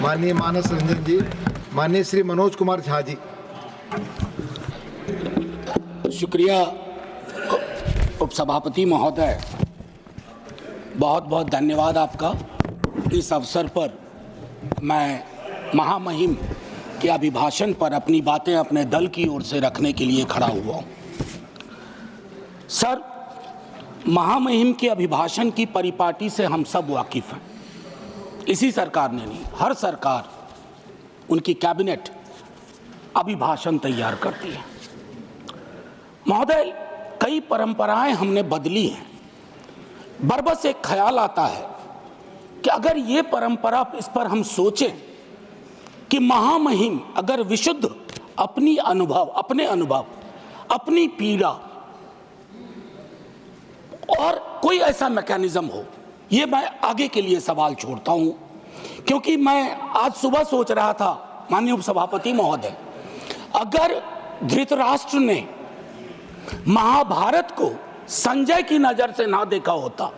माननीय मानस रंजन जी, माननीय श्री मनोज कुमार झा जी। शुक्रिया उपसभापति महोदय, बहुत बहुत धन्यवाद आपका। इस अवसर पर मैं महामहिम के अभिभाषण पर अपनी बातें अपने दल की ओर से रखने के लिए खड़ा हुआ हूँ। सर, महामहिम के अभिभाषण की परिपाटी से हम सब वाकिफ हैं। इसी सरकार ने नहीं, हर सरकार, उनकी कैबिनेट अभिभाषण तैयार करती है। महोदय, कई परंपराएं हमने बदली हैं। बरबस एक ख्याल आता है कि अगर ये परंपरा, इस पर हम सोचें कि महामहिम अगर विशुद्ध अपने अनुभव, अपनी पीड़ा और कोई ऐसा मैकेनिज्म हो, ये मैं आगे के लिए सवाल छोड़ता हूं, क्योंकि मैं आज सुबह सोच रहा था माननीय उपसभापति महोदय, अगर धृतराष्ट्र ने महाभारत को संजय की नजर से ना देखा होता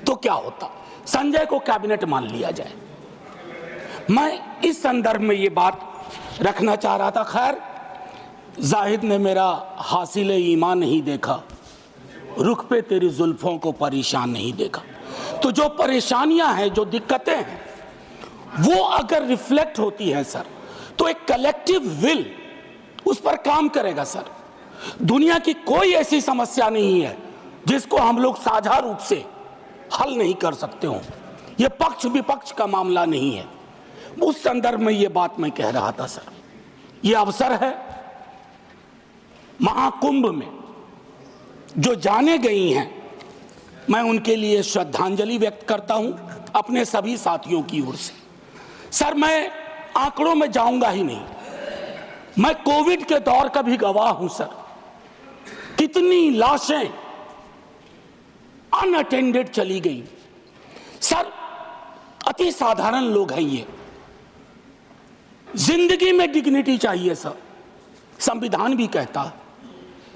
तो क्या होता? संजय को कैबिनेट मान लिया जाए। मैं इस संदर्भ में ये बात रखना चाह रहा था। खैर, जाहिद ने मेरा हासिल ईमान नहीं देखा, रुख पे तेरी जुल्फों को परेशान नहीं देखा। तो जो परेशानियां हैं, जो दिक्कतें हैं, वो अगर रिफ्लेक्ट होती है सर, तो एक कलेक्टिव विल उस पर काम करेगा सर। दुनिया की कोई ऐसी समस्या नहीं है जिसको हम लोग साझा रूप से हल नहीं कर सकते हो। ये पक्ष विपक्ष का मामला नहीं है। उस संदर्भ में ये बात मैं कह रहा था सर। ये अवसर है, महाकुंभ में जो जाने गई हैं, मैं उनके लिए श्रद्धांजलि व्यक्त करता हूं अपने सभी साथियों की ओर से। सर, मैं आंकड़ों में जाऊंगा ही नहीं। मैं कोविड के दौर का भी गवाह हूं सर। कितनी लाशें अनअटेंडेड चली गई सर। अति साधारण लोग हैं ये। जिंदगी में डिग्निटी चाहिए सर, संविधान भी कहता है,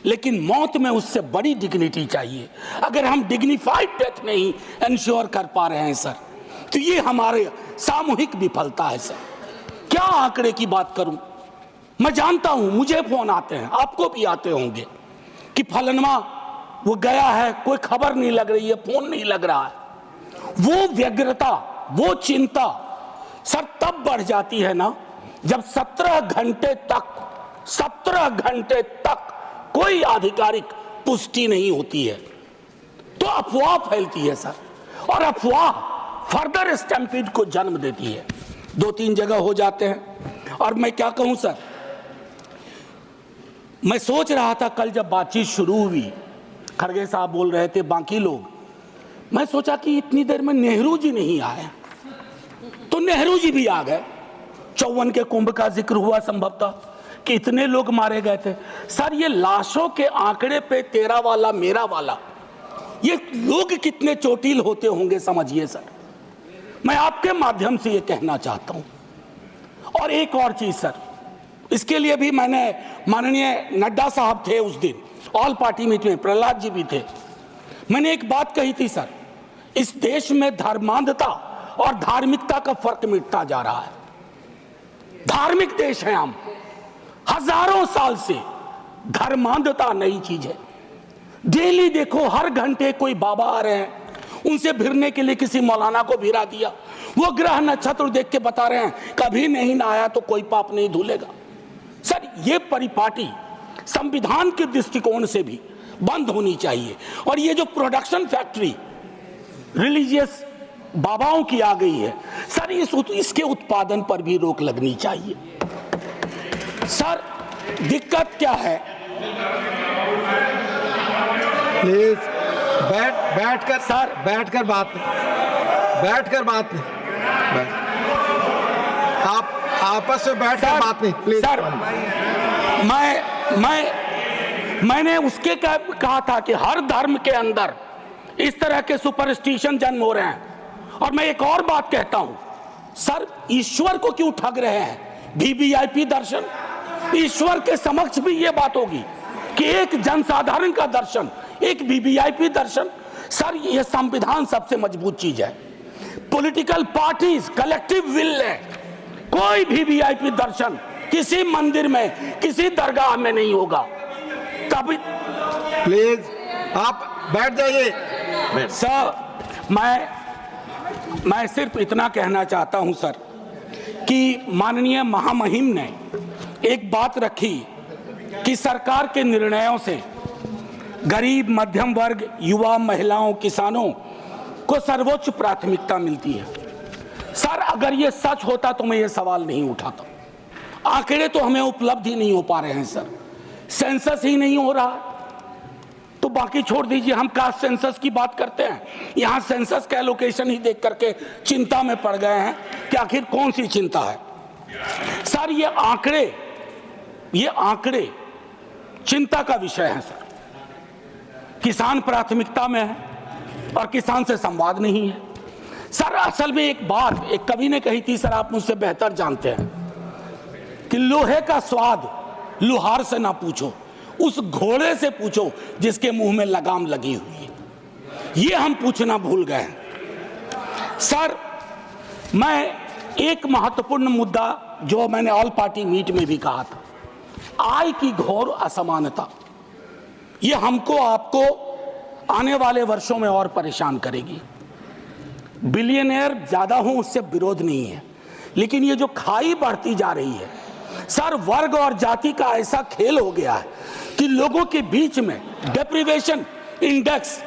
लेकिन मौत में उससे बड़ी डिग्निटी चाहिए। अगर हम डिग्निफाइड डेथ नहीं इंश्योर कर पा रहे हैं सर, तो ये हमारे सामूहिक विफलता है सर। क्या आंकड़े की बात करूं? मैं जानता हूं, मुझे फोन आते हैं, आपको भी आते होंगे कि फलनवा वो गया है, कोई खबर नहीं लग रही है, फोन नहीं लग रहा है। वो व्यग्रता, वो चिंता सर तब बढ़ जाती है ना, जब 17 घंटे तक कोई आधिकारिक पुष्टि नहीं होती है, तो अफवाह फैलती है सर। और अफवाह फर्दर स्टैम्पीड को जन्म देती है। 2-3 जगह हो जाते हैं। और मैं क्या कहूं सर, मैं सोच रहा था कल जब बातचीत शुरू हुई, खड़गे साहब बोल रहे थे, बाकी लोग, मैं सोचा कि इतनी देर में नेहरू जी नहीं आए, तो नेहरू जी भी आ गए। 54 के कुंभ का जिक्र हुआ संभवतः कि इतने लोग मारे गए थे सर। ये लाशों के आंकड़े पे तेरा वाला मेरा वाला, ये लोग कितने चोटिल होते होंगे समझिए सर। मैं आपके माध्यम से ये कहना चाहता हूं। और एक और चीज सर, इसके लिए भी मैंने, माननीय नड्डा साहब थे उस दिन ऑल पार्टी मीटिंग में, प्रहलाद जी भी थे, मैंने एक बात कही थी सर, इस देश में धर्मांधता और धार्मिकता का फर्क मिटता जा रहा है। धार्मिक देश है हम, हजारों साल से धर्मांधता नई चीज है। डेली देखो, हर घंटे कोई बाबा आ रहे हैं, उनसे भिड़ने के लिए किसी मौलाना को भिड़ा दिया, वो ग्रह नक्षत्र देख के बता रहे हैं कभी नहीं नहाया तो कोई पाप नहीं धुलेगा। सर, ये परिपाटी संविधान के दृष्टिकोण से भी बंद होनी चाहिए। और ये जो प्रोडक्शन फैक्ट्री रिलीजियस बाबाओं की आ गई है सर, इसके उत्पादन पर भी रोक लगनी चाहिए। सर, दिक्कत क्या है? प्लीज बैठकर सर, बैठकर बात नहीं, आप आपस में बैठकर बात नहीं प्लीज। सर, मैंने उसके कहा था कि हर धर्म के अंदर इस तरह के सुपरस्टिशन जन्म हो रहे हैं। और मैं एक और बात कहता हूं सर, ईश्वर को क्यों ठग रहे हैं? वीवीआईपी दर्शन, ईश्वर के समक्ष भी ये बात होगी कि एक जनसाधारण का दर्शन, एक वीवीआईपी दर्शन। सर, ये संविधान सबसे मजबूत चीज है। पॉलिटिकल पार्टीज कलेक्टिव विल है, कोई भी वीआईपी दर्शन किसी मंदिर में, किसी दरगाह में नहीं होगा। कभी प्लीज आप बैठ जाइए। सर, मैं सिर्फ इतना कहना चाहता हूं सर कि माननीय महामहिम ने एक बात रखी कि सरकार के निर्णयों से गरीब, मध्यम वर्ग, युवा, महिलाओं, किसानों को सर्वोच्च प्राथमिकता मिलती है। सर, अगर ये सच होता तो मैं ये सवाल नहीं उठाता। आंकड़े तो हमें उपलब्ध ही नहीं हो पा रहे हैं सर, सेंसस ही नहीं हो रहा, तो बाकी छोड़ दीजिए। हम कास्ट सेंसस की बात करते हैं, यहां सेंसस का एलोकेशन ही देख करके चिंता में पड़ गए हैं कि आखिर कौन सी चिंता है। सर, ये आंकड़े चिंता का विषय है सर। किसान प्राथमिकता में है और किसान से संवाद नहीं है सर। असल में एक बात एक कवि ने कही थी सर, आप मुझसे बेहतर जानते हैं, कि लोहे का स्वाद लोहार से ना पूछो, उस घोड़े से पूछो जिसके मुंह में लगाम लगी हुई है। ये हम पूछना भूल गए हैं सर। मैं एक महत्वपूर्ण मुद्दा जो मैंने ऑल पार्टी मीट में भी कहा था, आय की घोर असमानता, ये हमको आपको आने वाले वर्षों में और परेशान करेगी। बिलियनियर ज्यादा हो उससे विरोध नहीं है, लेकिन ये जो खाई बढ़ती जा रही है सर, वर्ग और जाति का ऐसा खेल हो गया है कि लोगों के बीच में डेप्रिवेशन इंडेक्स,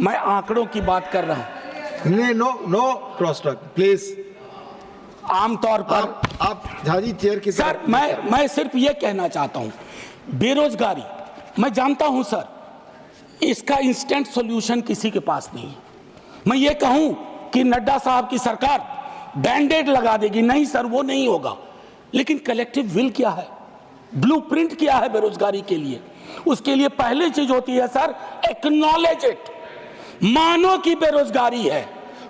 मैं आंकड़ों की बात कर रहा हूं। No cross talk please. आमतौर पर आप झाजी चेयर की सर, मैं सिर्फ ये कहना चाहता हूं, बेरोजगारी, मैं जानता हूं सर, इसका इंस्टेंट सॉल्यूशन किसी के पास नहीं है। मैं ये कहूं कि नड्डा साहब की सरकार बैंडेड लगा देगी, नहीं सर, वो नहीं होगा। लेकिन कलेक्टिव विल क्या है, ब्लूप्रिंट क्या है बेरोजगारी के लिए? उसके लिए पहली चीज होती है सर, एक्नॉलेज इट, मानो कि बेरोजगारी है।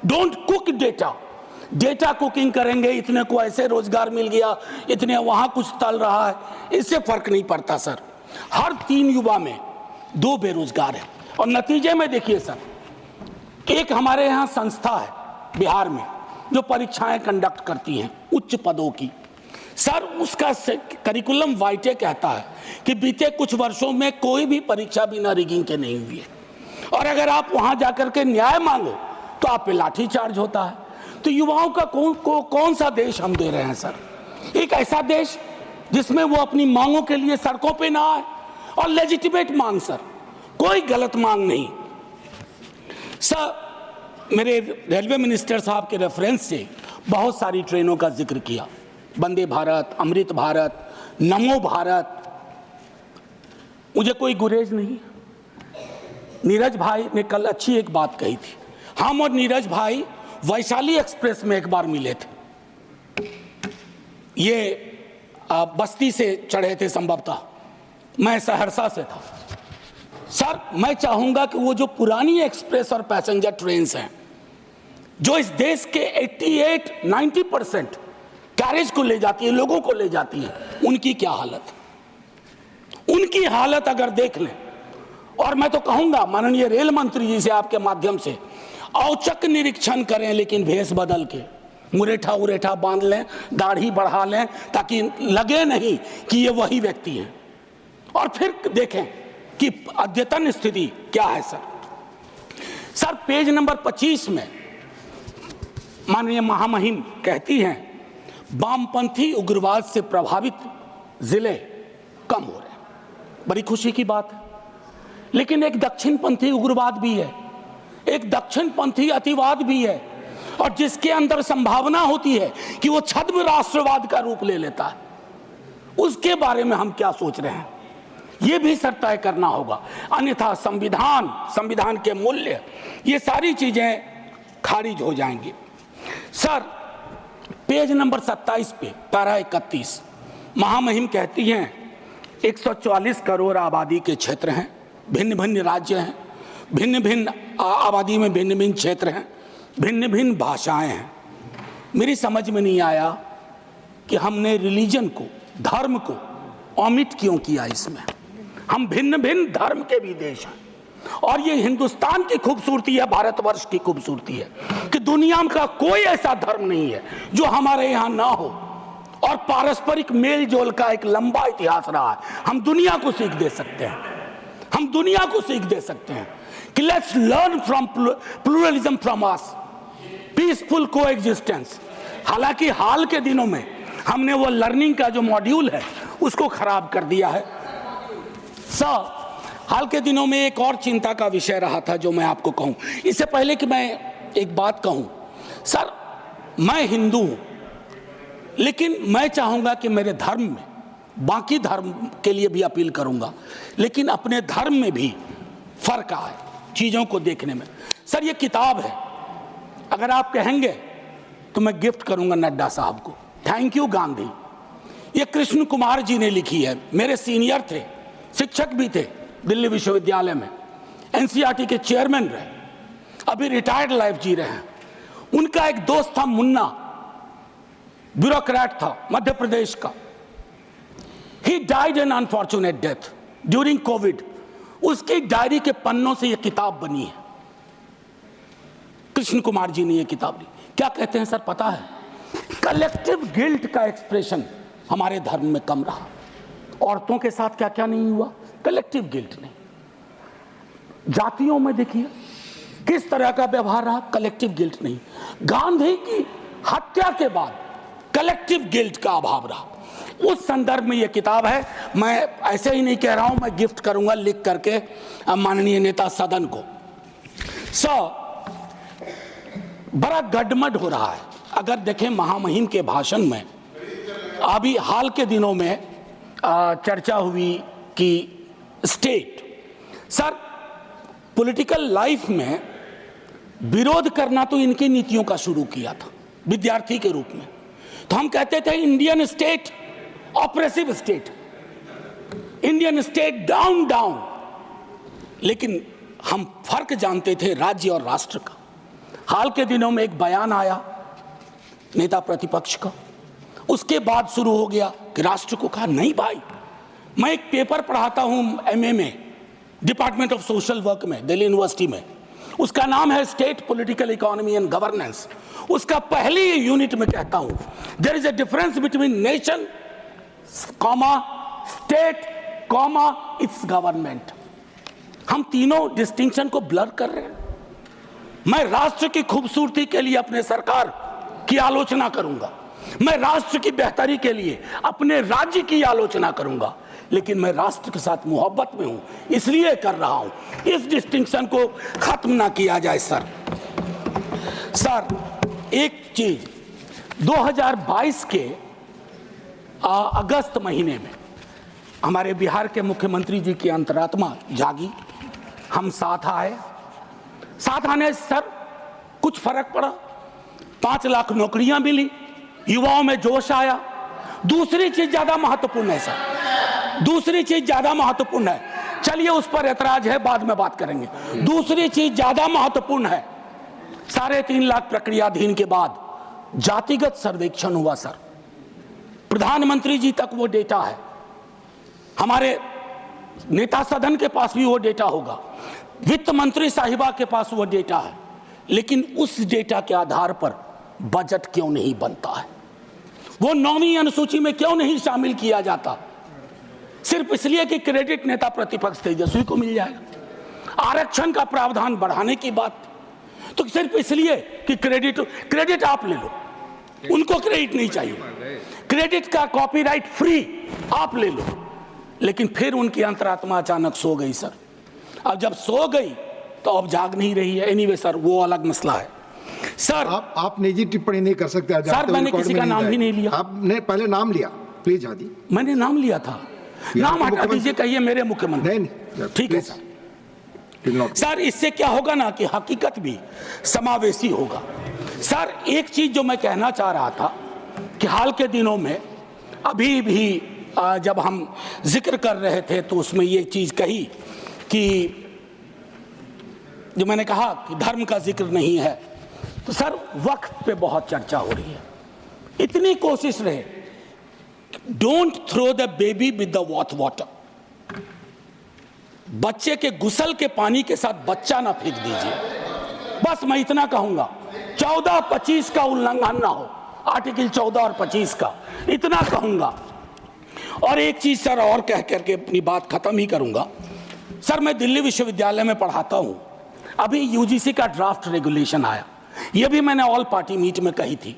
डोंट कुक डेटा कुकिंग करेंगे, इतने को ऐसे रोजगार मिल गया, इतने वहां कुछ तल रहा है, इससे फर्क नहीं पड़ता सर। हर 3 युवा में 2 बेरोजगार है। और नतीजे में देखिए सर, एक हमारे यहाँ संस्था है बिहार में जो परीक्षाएं कंडक्ट करती हैं उच्च पदों की सर, उसका करिकुलम वाइटे कहता है कि बीते कुछ वर्षों में कोई भी परीक्षा बिना रिगिंग के नहीं हुई है। और अगर आप वहां जाकर के न्याय मांगो तो आप पे लाठी चार्ज होता है। तो युवाओं का कौन सा देश हम दे रहे हैं सर? एक ऐसा देश जिसमें वो अपनी मांगों के लिए सड़कों पे ना आए, और लेजिटिमेट मांग सर, कोई गलत मांग नहीं सर। मेरे रेलवे मिनिस्टर साहब के रेफरेंस से बहुत सारी ट्रेनों का जिक्र किया, वंदे भारत, अमृत भारत, नमो भारत, मुझे कोई गुरेज नहीं। नीरज भाई ने कल अच्छी एक बात कही थी, हम और नीरज भाई वैशाली एक्सप्रेस में एक बार मिले थे, ये बस्ती से चढ़े थे संभवतः, मैं सहरसा से था सर। मैं चाहूंगा कि वो जो पुरानी एक्सप्रेस और पैसेंजर ट्रेन हैं जो इस देश के 88-90% कैरेज को ले जाती है, लोगों को ले जाती है, उनकी क्या हालत, उनकी हालत अगर देख लें। और मैं तो कहूंगा माननीय रेल मंत्री जी से आपके माध्यम से औचक निरीक्षण करें, लेकिन भेष बदल के, मुरेठा उरेठा बांध लें, दाढ़ी बढ़ा लें, ताकि लगे नहीं कि ये वही व्यक्ति हैं। और फिर देखें कि अद्यतन स्थिति क्या है सर। पेज नंबर 25 में माननीय महामहिम कहती हैं वामपंथी उग्रवाद से प्रभावित जिले कम हो रहे हैं। बड़ी खुशी की बात है, लेकिन एक दक्षिणपंथी उग्रवाद भी है, एक दक्षिणपंथी अतिवाद भी है, और जिसके अंदर संभावना होती है कि वो छद्म राष्ट्रवाद का रूप ले लेता है। उसके बारे में हम क्या सोच रहे हैं, ये भी सर तय करना होगा, अन्यथा संविधान के मूल्य, ये सारी चीजें खारिज हो जाएंगी सर। पेज नंबर 27 पे पैरा 31 महामहिम कहती हैं 144 करोड़ आबादी के क्षेत्र हैं, भिन्न भिन्न राज्य हैं, भिन्न भिन्न आबादी में भिन्न भिन्न क्षेत्र हैं, भिन्न भिन्न भाषाएं हैं। मेरी समझ में नहीं आया कि हमने रिलीजन को, धर्म को ओमिट क्यों किया इसमें। हम भिन्न भिन्न धर्म के भी देश हैं, और ये हिंदुस्तान की खूबसूरती है, भारतवर्ष की खूबसूरती है कि दुनिया का कोई ऐसा धर्म नहीं है जो हमारे यहां ना हो, और पारस्परिक मेल जोल का एक लंबा इतिहास रहा है। हम दुनिया को सीख दे सकते हैं, हम दुनिया को सीख दे सकते हैं कि let's learn from pluralism from us, peaceful coexistence. हालांकि हाल के दिनों में हमने वो लर्निंग का जो मॉड्यूल है उसको खराब कर दिया है। सर, हाल के दिनों में एक और चिंता का विषय रहा था जो मैं आपको कहूं। इससे पहले कि मैं एक बात कहूं, सर मैं हिंदू हूं, लेकिन मैं चाहूंगा कि मेरे धर्म में, बाकी धर्म के लिए भी अपील करूंगा, लेकिन अपने धर्म में भी फर्क आए चीजों को देखने में। सर ये किताब है, अगर आप कहेंगे तो मैं गिफ्ट करूंगा नड्डा साहब को। Thank you Gandhi. ये कृष्ण कुमार जी ने लिखी है, मेरे सीनियर थे, शिक्षक भी थे दिल्ली विश्वविद्यालय में, एनसीईआरटी के चेयरमैन रहे, अभी रिटायर्ड लाइफ जी रहे हैं। उनका एक दोस्त था मुन्ना, ब्यूरोक्रेट था मध्य प्रदेश का। He died an unfortunate death during Covid. उसकी डायरी के पन्नों से यह किताब बनी है। कृष्ण कुमार जी ने यह किताब ली। क्या कहते हैं सर पता है? कलेक्टिव गिल्ट का एक्सप्रेशन हमारे धर्म में कम रहा। औरतों के साथ क्या क्या नहीं हुआ, कलेक्टिव गिल्ट नहीं। जातियों में देखिए किस तरह का व्यवहार रहा, कलेक्टिव गिल्ट नहीं। गांधी की हत्या के बाद कलेक्टिव गिल्ट का अभाव रहा। उस संदर्भ में यह किताब है। मैं ऐसे ही नहीं कह रहा हूं, मैं गिफ्ट करूंगा लिख करके माननीय नेता सदन को। बड़ा गडमड हो रहा है। अगर देखें महामहिम के भाषण में, अभी हाल के दिनों में चर्चा हुई कि स्टेट, सर पॉलिटिकल लाइफ में विरोध करना तो इनकी नीतियों का शुरू किया था विद्यार्थी के रूप में। तो हम कहते थे Indian state oppressive state, Indian state down down, लेकिन हम फर्क जानते थे राज्य और राष्ट्र का। हाल के दिनों में एक बयान आया नेता प्रतिपक्ष का, उसके बाद शुरू हो गया कि राष्ट्र को कहा नहीं भाई। मैं एक पेपर पढ़ाता हूं एमए में, डिपार्टमेंट ऑफ सोशल वर्क में, दिल्ली यूनिवर्सिटी में, उसका नाम है state political economy and governance. उसका पहली यूनिट में कहता हूं there is a difference between nation comma state comma its government. हम तीनों डिस्टिंक्शन को ब्लर कर रहे हैं। मैं राष्ट्र की खूबसूरती के लिए अपने सरकार की आलोचना करूंगा, मैं राष्ट्र की बेहतरी के लिए अपने राज्य की आलोचना करूंगा, लेकिन मैं राष्ट्र के साथ मोहब्बत में हूं, इसलिए कर रहा हूं। इस डिस्टिंक्शन को खत्म ना किया जाए सर। एक चीज 2022 के अगस्त महीने में हमारे बिहार के मुख्यमंत्री जी की अंतरात्मा जागी, हम साथ आए। साथ आने से सर कुछ फर्क पड़ा, 5 लाख नौकरियां मिली, युवाओं में जोश आया। दूसरी चीज ज्यादा महत्वपूर्ण है सर, दूसरी चीज ज्यादा महत्वपूर्ण है, चलिए उस पर ऐतराज है, बाद में बात करेंगे। दूसरी चीज ज्यादा महत्वपूर्ण है, 3.5 लाख प्रक्रियाधीन के बाद जातिगत सर्वेक्षण हुआ सर। प्रधानमंत्री जी तक वो डेटा है, हमारे नेता सदन के पास भी वो डेटा होगा, वित्त मंत्री साहिबा के पास वो डेटा है, लेकिन उस डेटा के आधार पर बजट क्यों नहीं बनता है? वो 9वीं अनुसूची में क्यों नहीं शामिल किया जाता? सिर्फ इसलिए कि क्रेडिट नेता प्रतिपक्ष तेजस्वी को मिल जाएगा। आरक्षण का प्रावधान बढ़ाने की बात तो सिर्फ इसलिए कि क्रेडिट आप ले लो, उनको क्रेडिट नहीं चाहिए, क्रेडिट का कॉपीराइट फ्री आप ले लो, लेकिन फिर उनकी अंतरात्मा अचानक सो गई सर। अब जब सो गई तो अब जाग नहीं रही है। एनीवे सर वो अलग मसला है सर। आप निजी टिप्पणी नहीं कर सकते सर, मैंने किसी का नाम ही नहीं लिया। आपने पहले नाम लिया, प्लीज हादी। मैंने नाम लिया था, नाम हटा दीजिए, कहिए मेरे मुख्यमंत्री। नहीं, ठीक है सर। इससे क्या होगा ना कि हकीकत भी समावेशी होगा। सर एक चीज जो मैं कहना चाह रहा था कि हाल के दिनों में अभी भी जब हम जिक्र कर रहे थे तो उसमें ये चीज कही कि जो मैंने कहा कि धर्म का जिक्र नहीं है, तो सर वक्त पे बहुत चर्चा हो रही है। इतनी कोशिश रहे, don't throw the baby with the bath water, बच्चे के गुसल के पानी के साथ बच्चा ना फेंक दीजिए। बस मैं इतना कहूंगा, 14-25 का उल्लंघन ना हो, आर्टिकल 14 और 25 का, इतना कहूंगा। और एक चीज सर और कह करके अपनी बात खत्म ही करूंगा। सर मैं दिल्ली विश्वविद्यालय में पढ़ाता हूं, अभी यूजीसी का ड्राफ्ट रेगुलेशन आया, यह भी मैंने ऑल पार्टी मीट में कही थी,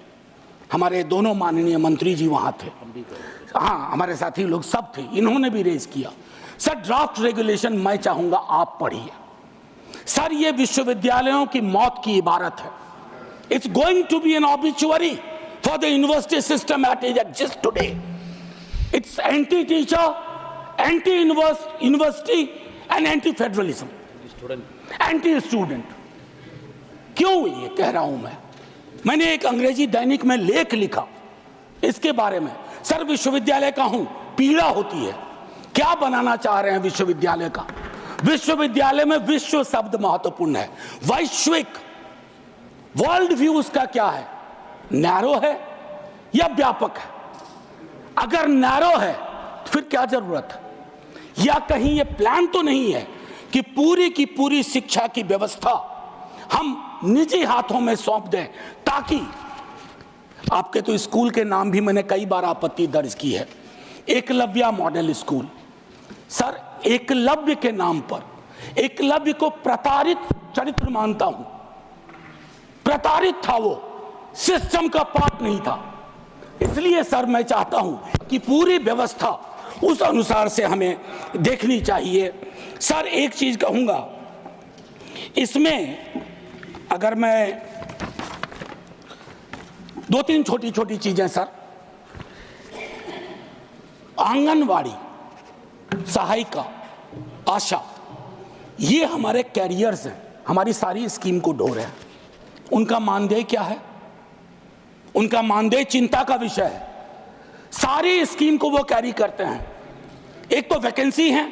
हमारे दोनों माननीय मंत्री जी वहां थे, हाँ हमारे साथी लोग सब थे, इन्होंने भी रेज किया। सर ड्राफ्ट रेगुलेशन मैं चाहूंगा आप पढ़िए। सर ये विश्वविद्यालयों की मौत की इबारत है। It's going to be an obituary for the university system at it exist today. It's anti teacher, anti university and anti federalism, anti student. क्यों ये कह रहा हूं मैंने एक अंग्रेजी दैनिक में लेख लिखा इसके बारे में। सर विश्वविद्यालय का हूं, पीड़ा होती है। क्या बनाना चाह रहे हैं विश्वविद्यालय का? विश्वविद्यालय में विश्व शब्द महत्वपूर्ण है, वैश्विक, वर्ल्ड व्यू उसका क्या है, नैरो है या व्यापक है? अगर नैरो है तो फिर क्या जरूरत है? या कहीं ये प्लान तो नहीं है कि पूरी की पूरी शिक्षा की व्यवस्था हम निजी हाथों में सौंप दें, ताकि आपके तो स्कूल के नाम भी मैंने कई बार आपत्ति दर्ज की है, Eklavya model school. Sir Eklavya के नाम पर, एकलव्य को प्रताड़ित चरित्र मानता हूं, प्रताड़ित था वो, सिस्टम का पार्ट नहीं था। इसलिए सर मैं चाहता हूं कि पूरी व्यवस्था उस अनुसार से हमें देखनी चाहिए। सर एक चीज कहूंगा इसमें, अगर मैं 2-3 छोटी छोटी चीजें सर, आंगनवाड़ी, सहायिका, आशा, ये हमारे कैरियर्स हैं, हमारी सारी स्कीम को ढो रहे हैं। उनका मानदेय क्या है? उनका मानदेय चिंता का विषय है। सारी स्कीम को वो कैरी करते हैं। एक तो वैकेंसी है,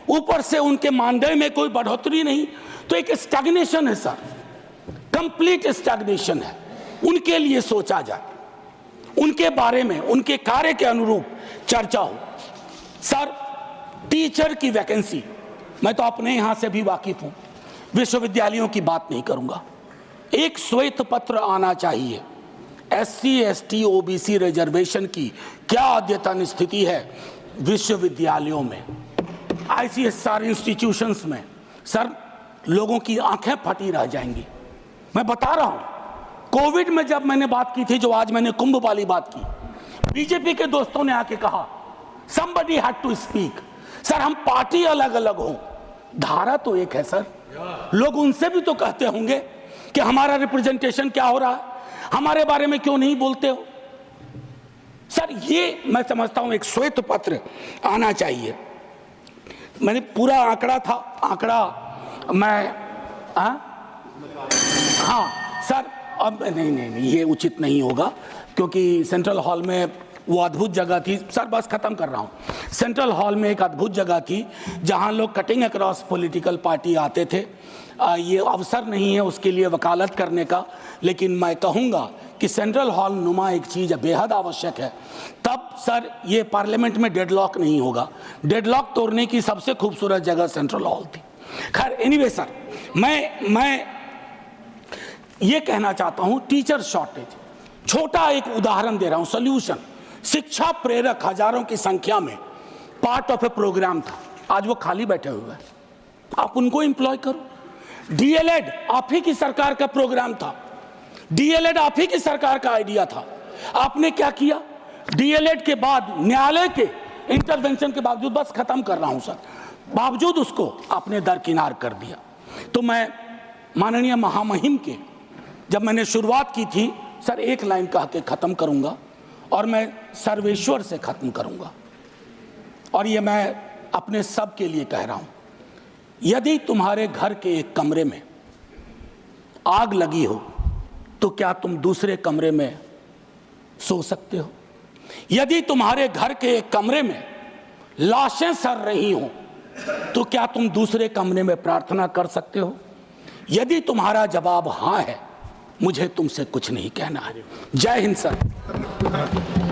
ऊपर से उनके मानदेय में कोई बढ़ोतरी नहीं, तो एक स्टैग्नेशन है सर, कंप्लीट स्टैग्नेशन है। उनके लिए सोचा जाए, उनके बारे में, उनके कार्य के अनुरूप चर्चा हो। सर टीचर की वैकेंसी, मैं तो अपने यहां से भी वाकिफ हूं, विश्वविद्यालयों की बात नहीं करूंगा। एक श्वेत पत्र आना चाहिए, एससी एसटी ओबीसी रिजर्वेशन की क्या अद्यतन स्थिति है विश्वविद्यालयों में, आईसीएसआर इंस्टीट्यूशंस में। सर लोगों की आंखें फटी रह जाएंगी। मैं बता रहा हूं, कोविड में जब मैंने बात की थी, जो आज मैंने कुंभ वाली बात की, बीजेपी के दोस्तों ने आके कहा somebody had to speak। Sir हम पार्टी अलग अलग हो, धारा तो एक है सर। लोग उनसे भी तो कहते होंगे कि हमारा रिप्रेजेंटेशन क्या हो रहा है, हमारे बारे में क्यों नहीं बोलते हो? सर ये मैं समझता हूं एक श्वेत पत्र आना चाहिए। मैंने पूरा आंकड़ा था, आंकड़ा मैं हाँ सर, अब नहीं ये उचित नहीं होगा, क्योंकि सेंट्रल हॉल में वो अद्भुत जगह थी। सर बस खत्म कर रहा हूँ। सेंट्रल हॉल में एक अद्भुत जगह थी जहाँ लोग कटिंग अक्रॉस पॉलिटिकल पार्टी आते थे। ये अवसर नहीं है उसके लिए वकालत करने का, लेकिन मैं कहूँगा कि सेंट्रल हॉल नुमा एक चीज़ बेहद आवश्यक है। तब सर ये पार्लियामेंट में डेडलॉक नहीं होगा। डेडलॉक तोड़ने की सबसे खूबसूरत जगह सेंट्रल हॉल थी। खैर एनीवे सर, मैं ये कहना चाहता हूँ, टीचर शॉर्टेज, छोटा एक उदाहरण दे रहा हूँ, सोल्यूशन। शिक्षा प्रेरक हजारों की संख्या में पार्ट ऑफ ए प्रोग्राम था, आज वो खाली बैठे हुए हैं, आप उनको एम्प्लॉय करो। डीएलएड आप ही की सरकार का प्रोग्राम था, डीएलएड आप ही की सरकार का आइडिया था। आपने क्या किया? डीएलएड के बाद न्यायालय के इंटरवेंशन के बावजूद, बस खत्म कर रहा हूं सर, बावजूद उसको आपने दरकिनार कर दिया। तो मैं माननीय महामहिम के, जब मैंने शुरुआत की थी सर, एक लाइन कह के खत्म करूंगा और मैं सर्वेश्वर से खत्म करूंगा, और ये मैं अपने सब के लिए कह रहा हूं। यदि तुम्हारे घर के एक कमरे में आग लगी हो तो क्या तुम दूसरे कमरे में सो सकते हो? यदि तुम्हारे घर के एक कमरे में लाशें सड़ रही हो तो क्या तुम दूसरे कमरे में प्रार्थना कर सकते हो? यदि तुम्हारा जवाब हां है, मुझे तुमसे कुछ नहीं कहना है। जय हिंद सर।